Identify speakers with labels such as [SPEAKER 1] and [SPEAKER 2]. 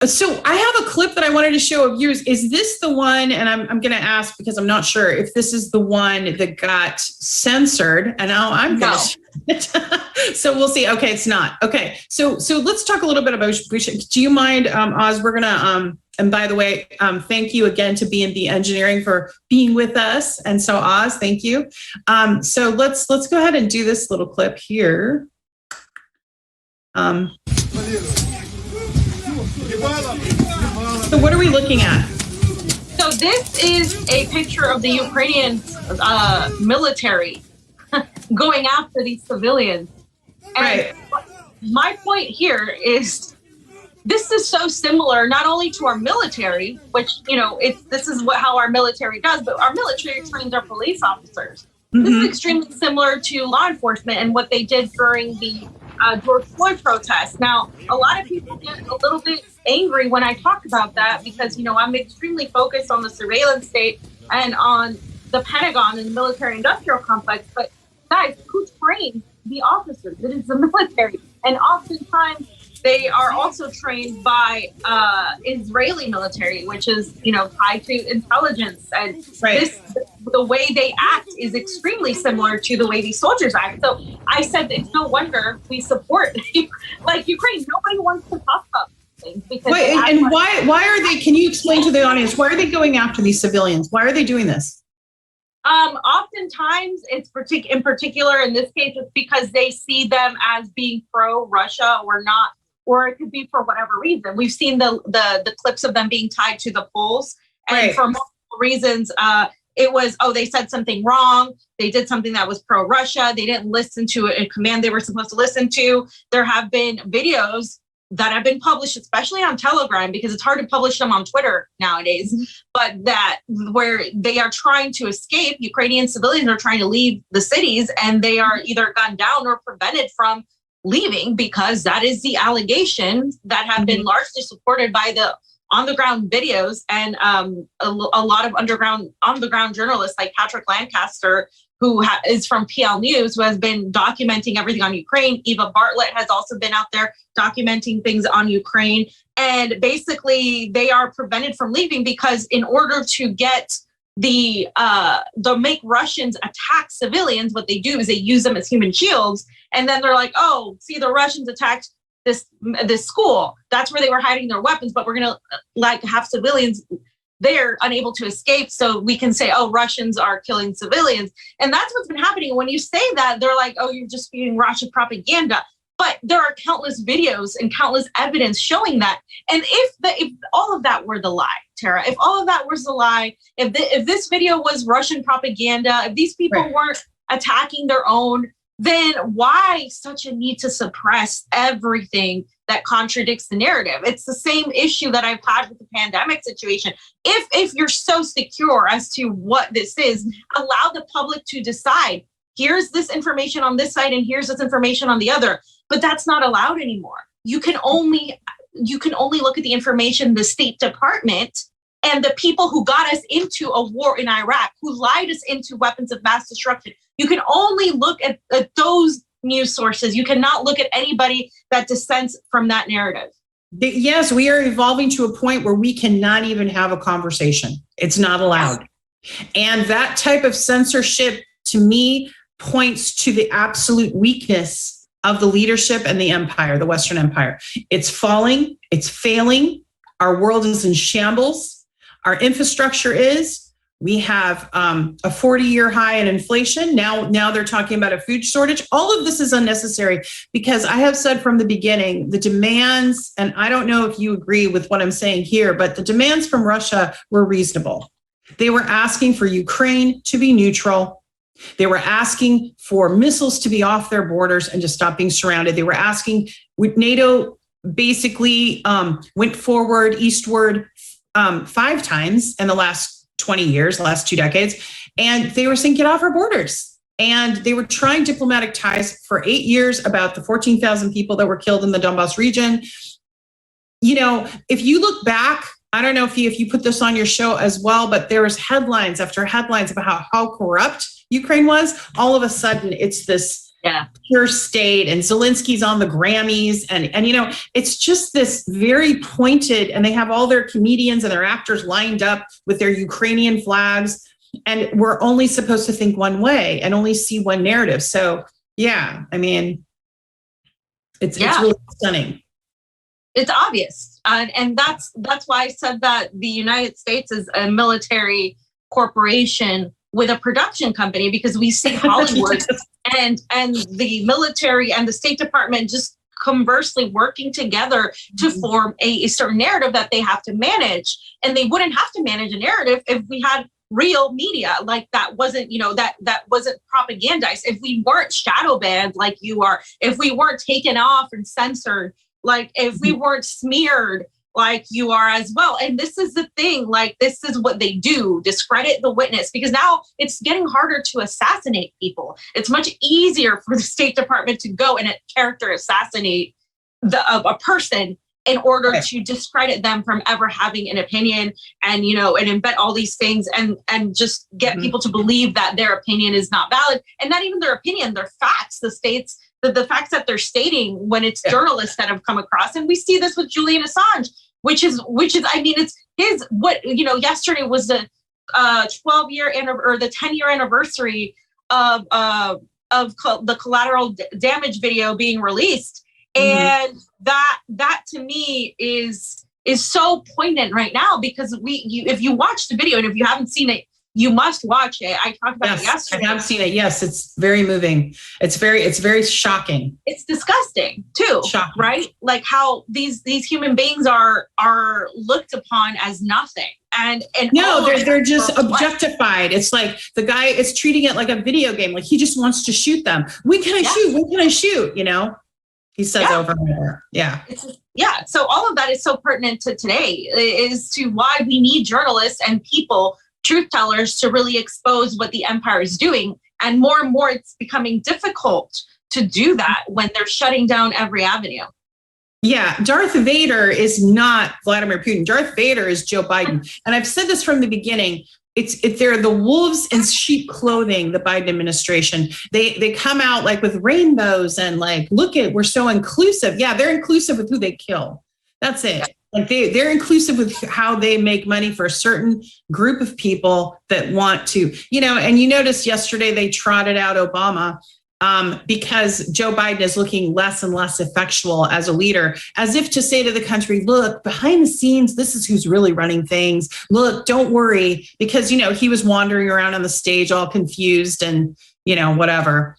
[SPEAKER 1] So I have a clip that I wanted to show of yours. Is this the one? And I'm going to ask because I'm not sure if this is the one that got censored. And now I'm going to. So we'll see. Okay, it's not. Okay, so let's talk a little bit about. Do you mind, Oz? We're gonna. And by the way, thank you again to B&B Engineering for being with us. And so Oz, thank you. So let's go ahead and do this little clip here. So what are we looking at?
[SPEAKER 2] So this is a picture of the Ukrainian military going after these civilians. And my point here is this is so similar not only to our military, which, you know, this is how our military does, but our military trains our police officers. Mm-hmm. This is extremely similar to law enforcement and what they did during the George Floyd protests. Now, a lot of people get a little bit angry when I talk about that because, you know, I'm extremely focused on the surveillance state and on the Pentagon and the military industrial complex. But guys, who trains the officers? It is the military. And oftentimes they are also trained by Israeli military, which is, you know, tied to intelligence. And the way they act is extremely similar to the way these soldiers act. So I said it's no wonder we support like Ukraine. Nobody wants to talk about things because
[SPEAKER 1] why are they? Can you explain to the audience why are they going after these civilians? Why are they doing this?
[SPEAKER 2] Oftentimes it's in particular in this case, it's because they see them as being pro-Russia or not, or it could be for whatever reason. We've seen the clips of them being tied to the poles, and for multiple reasons. It was, they said something wrong. They did something that was pro-Russia. They didn't listen to a command they were supposed to listen to. There have been videos that have been published, especially on Telegram, because it's hard to publish them on Twitter nowadays, but where they are trying to escape. Ukrainian civilians are trying to leave the cities, and they are either gunned down or prevented from leaving because that is the allegations that have been largely supported by the on-the-ground videos and a lot of on-the-ground journalists like Patrick Lancaster, who is from PL News, who has been documenting everything on Ukraine. Eva Bartlett has also been out there documenting things on Ukraine. And basically, they are prevented from leaving because in order to get make Russians attack civilians, what they do is they use them as human shields. And then they're like, oh, see, the Russians attacked this school. That's where they were hiding their weapons, but we're going to have civilians there unable to escape. So we can say, oh, Russians are killing civilians. And that's what's been happening. When you say that, they're like, oh, you're just feeding Russian propaganda. But there are countless videos and countless evidence showing that. And if all of that were the lie, Tara, if all of that was the lie, if this video was Russian propaganda, if these people weren't attacking their own, then why such a need to suppress everything that contradicts the narrative? It's the same issue that I've had with the pandemic situation. If you're so secure as to what this is, allow the public to decide, here's this information on this side and here's this information on the other. But that's not allowed anymore. You can only look at the information the State Department and the people who got us into a war in Iraq, who lied us into weapons of mass destruction. You can only look at those news sources. You cannot look at anybody that dissents from that narrative.
[SPEAKER 1] Yes, we are evolving to a point where we cannot even have a conversation. It's not allowed. And that type of censorship, to me, points to the absolute weakness of the leadership and the empire, the Western Empire. It's falling. It's failing. Our world is in shambles. Our infrastructure is. We have a 40-year high in inflation. Now they're talking about a food shortage. All of this is unnecessary because I have said from the beginning, the demands, and I don't know if you agree with what I'm saying here, but the demands from Russia were reasonable. They were asking for Ukraine to be neutral. They were asking for missiles to be off their borders and to stop being surrounded. They were asking, NATO basically went forward, eastward 5 times in the last 20 years, the last 2 decades, and they were saying, get off our borders. And they were trying diplomatic ties for 8 years about the 14,000 people that were killed in the Donbass region. You know, if you look back, I don't know if you put this on your show as well, but there was headlines after headlines about how corrupt Ukraine was. All of a sudden, it's this
[SPEAKER 2] Yeah.
[SPEAKER 1] pure state, and Zelensky's on the Grammys, and you know, it's just this very pointed, and they have all their comedians and their actors lined up with their Ukrainian flags, and we're only supposed to think one way and only see one narrative. So yeah, I mean, it's really stunning.
[SPEAKER 2] It's obvious, and that's why I said that the United States is a military corporation with a production company, because we see Hollywood and the military and the State Department just conversely working together to form a certain narrative that they have to manage. And they wouldn't have to manage a narrative if we had real media like that wasn't, you know, that wasn't propagandized, if we weren't shadow banned like you are, if we weren't taken off and censored, like if we weren't smeared like you are as well. And this is the thing, like this is what they do, discredit the witness, because now it's getting harder to assassinate people. It's much easier for the State Department to go and character assassinate a person in order to discredit them from ever having an opinion, and, you know, and embed all these things and just get people to believe that their opinion is not valid, and not even their opinion, their facts, the facts that they're stating when it's journalists that have come across. And we see this with Julian Assange, which is, I mean, it's his, what, you know, yesterday was the 12-year or the 10-year anniversary of the collateral damage video being released. And that to me is so poignant right now, because if you watch the video, and if you haven't seen it, you must watch it. I talked about it yesterday.
[SPEAKER 1] I have seen it. Yes, it's very moving. It's very shocking.
[SPEAKER 2] It's disgusting too,
[SPEAKER 1] shocking. Right?
[SPEAKER 2] Like how these human beings are looked upon as nothing. And
[SPEAKER 1] no, they're just objectified. It's like the guy is treating it like a video game. Like he just wants to shoot them. When can I shoot? When can I shoot? You know, he says over and over. Yeah.
[SPEAKER 2] So all of that is so pertinent to today, is to why we need journalists and people, truth tellers, to really expose what the empire is doing. And more it's becoming difficult to do that when they're shutting down every avenue.
[SPEAKER 1] Yeah, Darth Vader is not Vladimir Putin. Darth Vader is Joe Biden. And I've said this from the beginning. They're the wolves in sheep clothing, the Biden administration. They come out like with rainbows and like, look at, we're so inclusive. Yeah, they're inclusive with who they kill. That's it. Like they're inclusive with how they make money for a certain group of people that want to, you know, and you noticed yesterday they trotted out Obama because Joe Biden is looking less and less effectual as a leader, as if to say to the country, look, behind the scenes, this is who's really running things. Look, don't worry, because, you know, he was wandering around on the stage all confused and, you know, whatever.